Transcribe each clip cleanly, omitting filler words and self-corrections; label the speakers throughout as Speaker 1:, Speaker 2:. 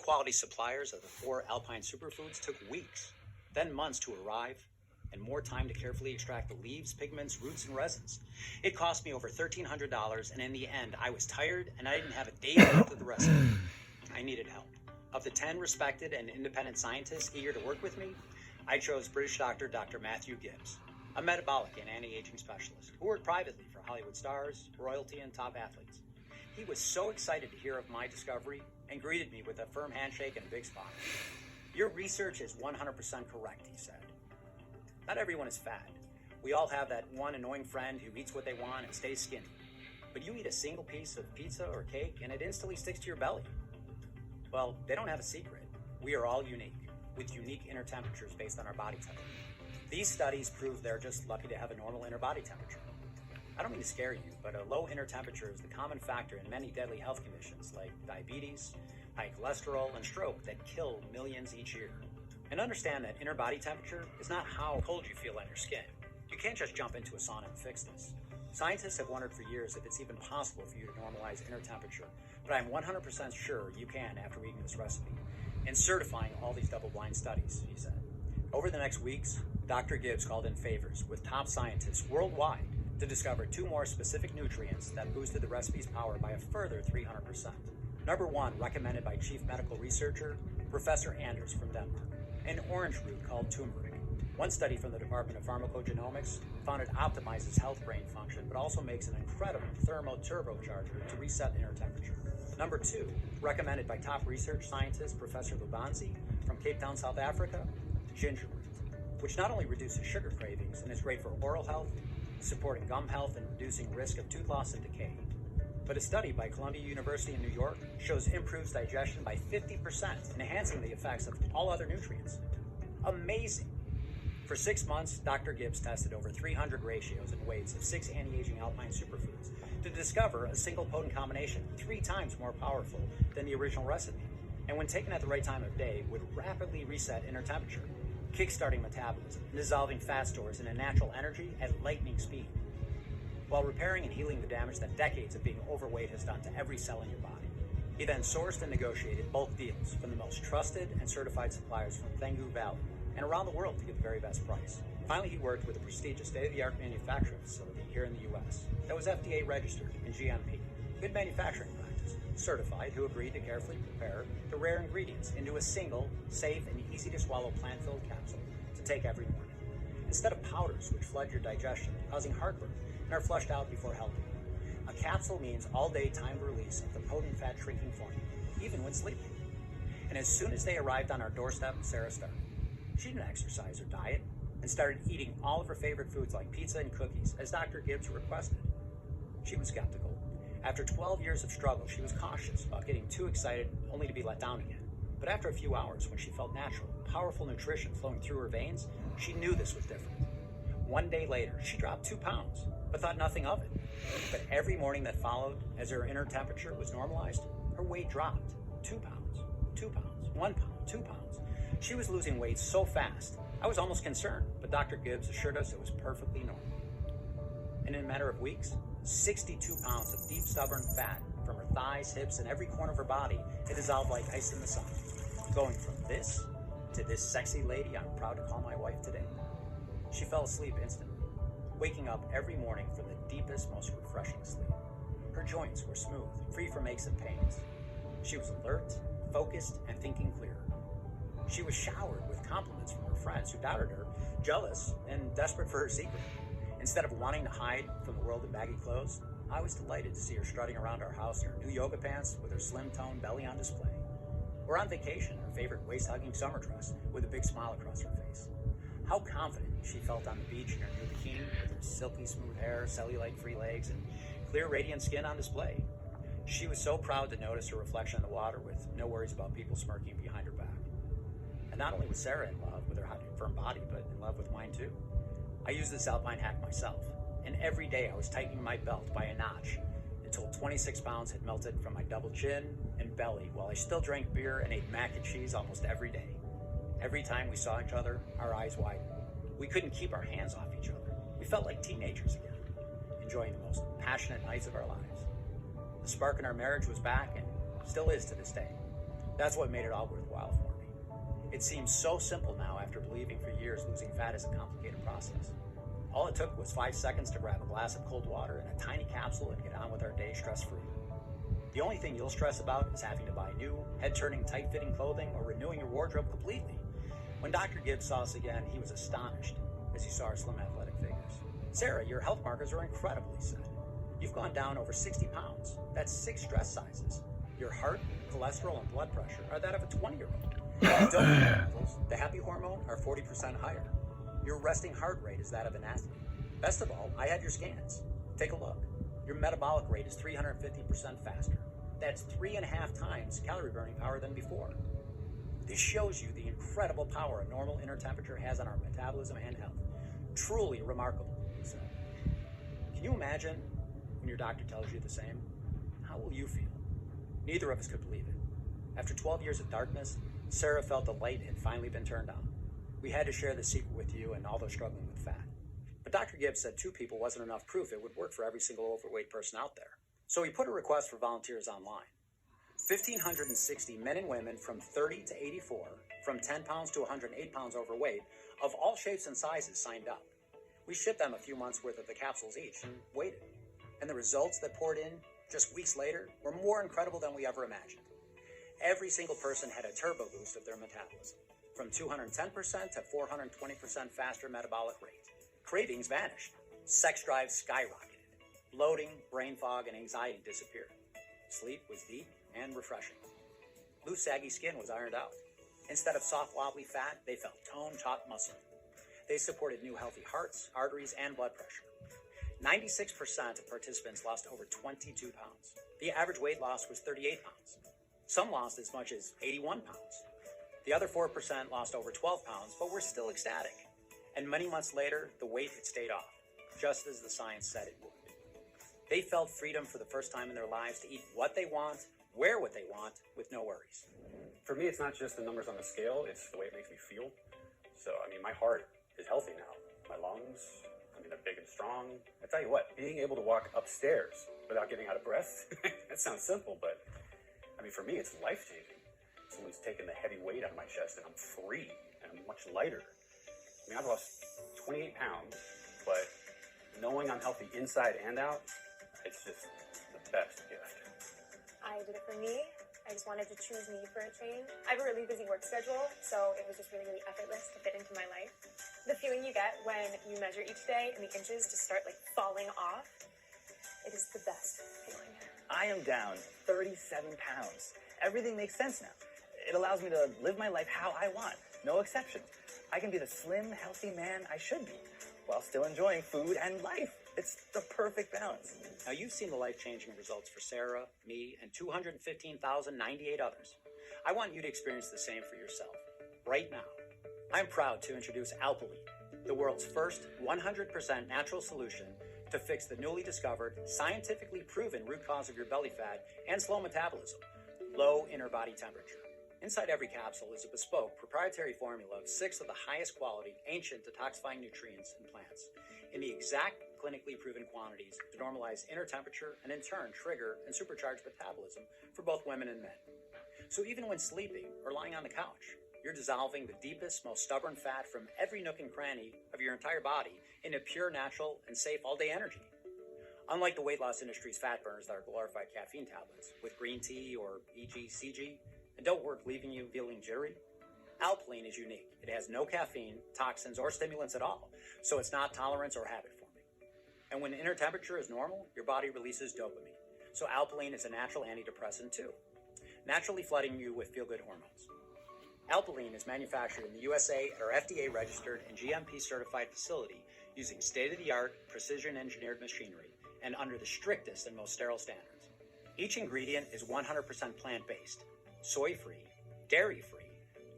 Speaker 1: quality suppliers of the 4 Alpine superfoods took weeks, then months to arrive, and more time to carefully extract the leaves, pigments, roots, and resins. It cost me over $1,300, and in the end, I was tired and I didn't have a day left of the recipe. I needed help. Of the 10 respected and independent scientists eager to work with me, I chose British doctor Dr. Matthew Gibbs, a metabolic and anti-aging specialist who worked privately for Hollywood stars, royalty, and top athletes. He was so excited to hear of my discovery and greeted me with a firm handshake and a big smile. Your research is 100% correct, he said. Not everyone is fat. We all have that one annoying friend who eats what they want and stays skinny. But you eat a single piece of pizza or cake and it instantly sticks to your belly. Well, they don't have a secret. We are all unique, with unique inner temperatures based on our body type. These studies prove they're just lucky to have a normal inner body temperature. I don't mean to scare you, but a low inner temperature is the common factor in many deadly health conditions like diabetes, high cholesterol, and stroke that kill millions each year. And understand that inner body temperature is not how cold you feel on your skin. You can't just jump into a sauna and fix this. Scientists have wondered for years if it's even possible for you to normalize inner temperature, but I'm 100% sure you can after reading this recipe and certifying all these double-blind studies, he said. Over the next weeks, Dr. Gibbs called in favors with top scientists worldwide to discover 2 more specific nutrients that boosted the recipe's power by a further 300%. Number 1, recommended by Chief Medical Researcher Professor Anders from Denmark, an orange root called turmeric. One study from the Department of Pharmacogenomics found it optimizes health brain function, but also makes an incredible thermo-turbocharger to reset inner temperature. Number 2, recommended by top research scientist Professor Lubanzi from Cape Town, South Africa, ginger root, which not only reduces sugar cravings and is great for oral health, supporting gum health and reducing risk of tooth loss and decay. But a study by Columbia University in New York shows improves digestion by 50%, enhancing the effects of all other nutrients. Amazing! For 6 months, Dr. Gibbs tested over 300 ratios and weights of 6 anti-aging Alpine superfoods to discover a single potent combination 3 times more powerful than the original recipe, and when taken at the right time of day, would rapidly reset inner temperature, kickstarting metabolism and dissolving fat stores into natural energy at lightning speed, while repairing and healing the damage that decades of being overweight has done to every cell in your body. He then sourced and negotiated bulk deals from the most trusted and certified suppliers from Thengu Valley and around the world to get the very best price. Finally, he worked with a prestigious state-of-the-art manufacturing facility here in the U.S. that was FDA registered and GMP, good manufacturing practice, certified, who agreed to carefully prepare the rare ingredients into a single, safe, and easy-to-swallow plant-filled capsule to take every morning, instead of powders which flood your digestion, causing heartburn, and are flushed out before helping. A capsule means all-day timed release of the potent fat-shrinking formula, even when sleeping. And as soon as they arrived on our doorstep, Sarah started. She didn't exercise or diet, and started eating all of her favorite foods like pizza and cookies, as Dr. Gibbs requested. She was skeptical. After 12 years of struggle, she was cautious about getting too excited only to be let down again. But after a few hours, when she felt natural, powerful nutrition flowing through her veins, she knew this was different. 1 day later, she dropped 2 pounds, but thought nothing of it. But every morning that followed, as her inner temperature was normalized, her weight dropped. 2 pounds, 2 pounds, 1 pound, 2 pounds. She was losing weight so fast, I was almost concerned, but Dr. Gibbs assured us it was perfectly normal. And in a matter of weeks, 62 pounds of deep, stubborn fat from her thighs, hips, and every corner of her body had dissolved like ice in the sun, going from this to this sexy lady I'm proud to call my wife today. She fell asleep instantly, waking up every morning from the deepest, most refreshing sleep. Her joints were smooth, free from aches and pains. She was alert, focused, and thinking clearer. She was showered with compliments from her friends who doubted her, jealous, and desperate for her secret. Instead of wanting to hide from the world in baggy clothes, I was delighted to see her strutting around our house in her new yoga pants with her slim-toned belly on display. Or on vacation in her favorite waist-hugging summer dress with a big smile across her face. How confident she felt on the beach in her new bikini with her silky smooth hair, cellulite-free legs, and clear radiant skin on display. She was so proud to notice her reflection in the water with no worries about people smirking behind her back. And not only was Sarah in love with her hot, firm body, but in love with mine too. I used this Alpine hack myself, and every day I was tightening my belt by a notch until 26 pounds had melted from my double chin and belly while I still drank beer and ate mac and cheese almost every day. Every time we saw each other, our eyes widened. We couldn't keep our hands off each other. We felt like teenagers again, enjoying the most passionate nights of our lives. The spark in our marriage was back and still is to this day. That's what made it all worthwhile for me. It seems so simple now after believing for years losing fat is a complicated process. All it took was 5 seconds to grab a glass of cold water and a tiny capsule and get on with our day stress-free. The only thing you'll stress about is having to buy new, head-turning, tight-fitting clothing or renewing your wardrobe completely. When Dr. Gibbs saw us again, he was astonished as he saw our slim athletic figures. Sarah, your health markers are incredibly set. You've gone down over 60 pounds. That's 6 stress sizes. Your heart, cholesterol, and blood pressure are that of a 20-year-old. Dopamine levels, the happy hormone, are 40% higher. Your resting heart rate is that of an athlete. Best of all, I had your scans. Take a look. Your metabolic rate is 350% faster. That's 3.5 times calorie burning power than before. This shows you the incredible power a normal inner temperature has on our metabolism and health. Truly remarkable. So, can you imagine when your doctor tells you the same? How will you feel? Neither of us could believe it. After 12 years of darkness, Sarah felt the light had finally been turned on. We had to share the secret with you and all those struggling with fat. But Dr. Gibbs said 2 people wasn't enough proof it would work for every single overweight person out there. So he put a request for volunteers online. 1,560 men and women from 30 to 84, from 10 pounds to 108 pounds overweight, of all shapes and sizes signed up. We shipped them a few months worth of the capsules each and waited. And the results that poured in just weeks later were more incredible than we ever imagined. Every single person had a turbo boost of their metabolism, from 210% to 420% faster metabolic rate. Cravings vanished. Sex drive skyrocketed. Bloating, brain fog, and anxiety disappeared. Sleep was deep and refreshing. Loose, saggy skin was ironed out. Instead of soft, wobbly fat, they felt toned, taut muscle. They supported new healthy hearts, arteries, and blood pressure. 96% of participants lost over 22 pounds. The average weight loss was 38 pounds. Some lost as much as 81 pounds. The other 4% lost over 12 pounds, but were still ecstatic. And many months later, the weight had stayed off, just as the science said it would. They felt freedom for the first time in their lives to eat what they want, wear what they want, with no worries.
Speaker 2: For me, it's not just the numbers on the scale, it's the way it makes me feel. So, my heart is healthy now. My lungs, they're big and strong. I tell you what, being able to walk upstairs without getting out of breath, that sounds simple, but for me, it's life-changing. Someone's taken the heavy weight out of my chest and I'm free and I'm much lighter. I've lost 28 pounds, but knowing I'm healthy inside and out, it's just the best gift.
Speaker 3: I did it for me. I just wanted to choose me for a change. I have a really busy work schedule, so it was just really, really effortless to fit into my life. The feeling you get when you measure each day and the inches just start falling off, it is the best feeling.
Speaker 4: I am down 37 pounds. Everything makes sense now. It allows me to live my life how I want, no exceptions. I can be the slim, healthy man I should be, while still enjoying food and life. It's the perfect balance.
Speaker 1: Now, you've seen the life-changing results for Sarah, me, and 215,098 others. I want you to experience the same for yourself, right now. I'm proud to introduce Alpilean, the world's first 100% natural solution to fix the newly discovered, scientifically proven root cause of your belly fat and slow metabolism, low inner body temperature. Inside every capsule is a bespoke, proprietary formula of 6 of the highest quality, ancient detoxifying nutrients and plants in the exact clinically proven quantities to normalize inner temperature and in turn trigger and supercharge metabolism for both women and men. So even when sleeping or lying on the couch, you're dissolving the deepest, most stubborn fat from every nook and cranny of your entire body into pure, natural, and safe all-day energy. Unlike the weight loss industry's fat burners that are glorified caffeine tablets with green tea or EG/CG and don't work, leaving you feeling jittery, Alpilean is unique. It has no caffeine, toxins, or stimulants at all, so it's not tolerance or habit forming. And when inner temperature is normal, your body releases dopamine. So Alpilean is a natural antidepressant too, naturally flooding you with feel-good hormones. Alpilean is manufactured in the USA at our FDA-registered and GMP-certified facility using state-of-the-art, precision-engineered machinery and under the strictest and most sterile standards. Each ingredient is 100% plant-based, soy-free, dairy-free,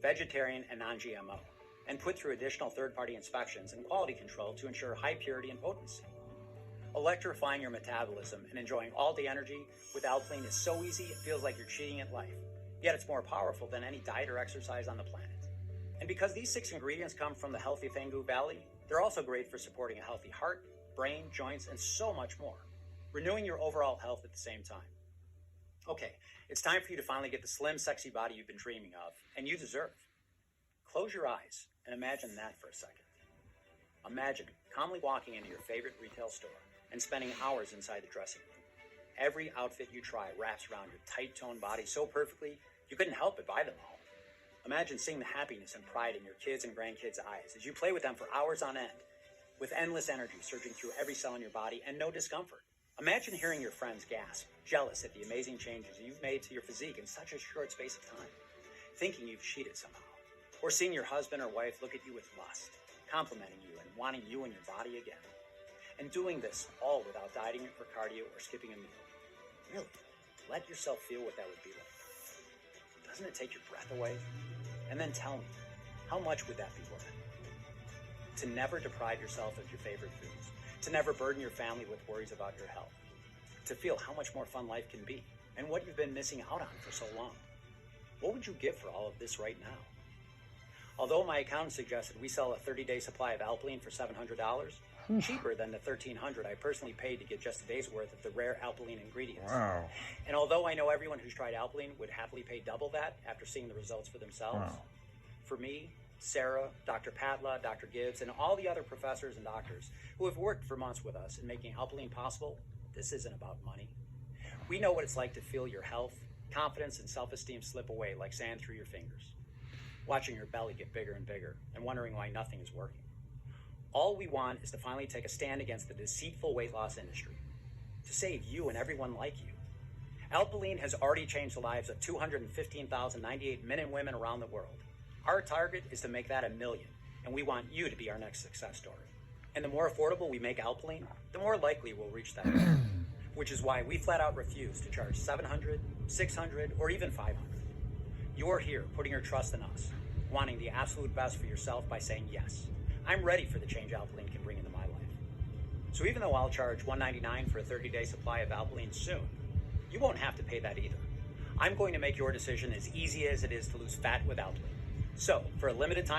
Speaker 1: vegetarian, and non-GMO, and put through additional third-party inspections and quality control to ensure high purity and potency. Electrifying your metabolism and enjoying all-day energy with Alpilean is so easy it feels like you're cheating at life. Yet it's more powerful than any diet or exercise on the planet. And because these 6 ingredients come from the healthy Fangu Valley, they're also great for supporting a healthy heart, brain, joints, and so much more, renewing your overall health at the same time. Okay, it's time for you to finally get the slim, sexy body you've been dreaming of, and you deserve. Close your eyes and imagine that for a second. Imagine calmly walking into your favorite retail store and spending hours inside the dressing room. Every outfit you try wraps around your tight-toned body so perfectly, you couldn't help but buy them all. Imagine seeing the happiness and pride in your kids' and grandkids' eyes as you play with them for hours on end, with endless energy surging through every cell in your body and no discomfort. Imagine hearing your friends gasp, jealous at the amazing changes you've made to your physique in such a short space of time, thinking you've cheated somehow. Or seeing your husband or wife look at you with lust, complimenting you and wanting you and your body again. And doing this all without dieting or cardio or skipping a meal. Really, let yourself feel what that would be like. Doesn't it take your breath away? And then tell me, how much would that be worth? To never deprive yourself of your favorite foods, to never burden your family with worries about your health, to feel how much more fun life can be and what you've been missing out on for so long. What would you give for all of this right now? Although my accountant suggested we sell a 30-day supply of Alpilean for $700, cheaper than the $1,300 I personally paid to get just a day's worth of the rare Alpilean ingredients.
Speaker 5: Wow.
Speaker 1: And although I know everyone who's tried Alpilean would happily pay double that after seeing the results for themselves,
Speaker 5: Wow.
Speaker 1: for me, Sarah, Dr. Padla, Dr. Gibbs, and all the other professors and doctors who have worked for months with us in making Alpilean possible, this isn't about money. We know what it's like to feel your health, confidence, and self-esteem slip away like sand through your fingers, watching your belly get bigger and bigger and wondering why nothing is working. All we want is to finally take a stand against the deceitful weight loss industry, to save you and everyone like you. Alpilean has already changed the lives of 215,098 men and women around the world. Our target is to make that 1 million, and we want you to be our next success story. And the more affordable we make Alpilean, the more likely we'll reach that goal, which is why we flat out refuse to charge $700, $600, or even $500. You're here putting your trust in us, wanting the absolute best for yourself by saying yes. I'm ready for the change Alpilean can bring into my life. So even though I'll charge $199 for a 30-day supply of Alpilean soon, you won't have to pay that either. I'm going to make your decision as easy as it is to lose fat with Alpilean. So, for a limited time,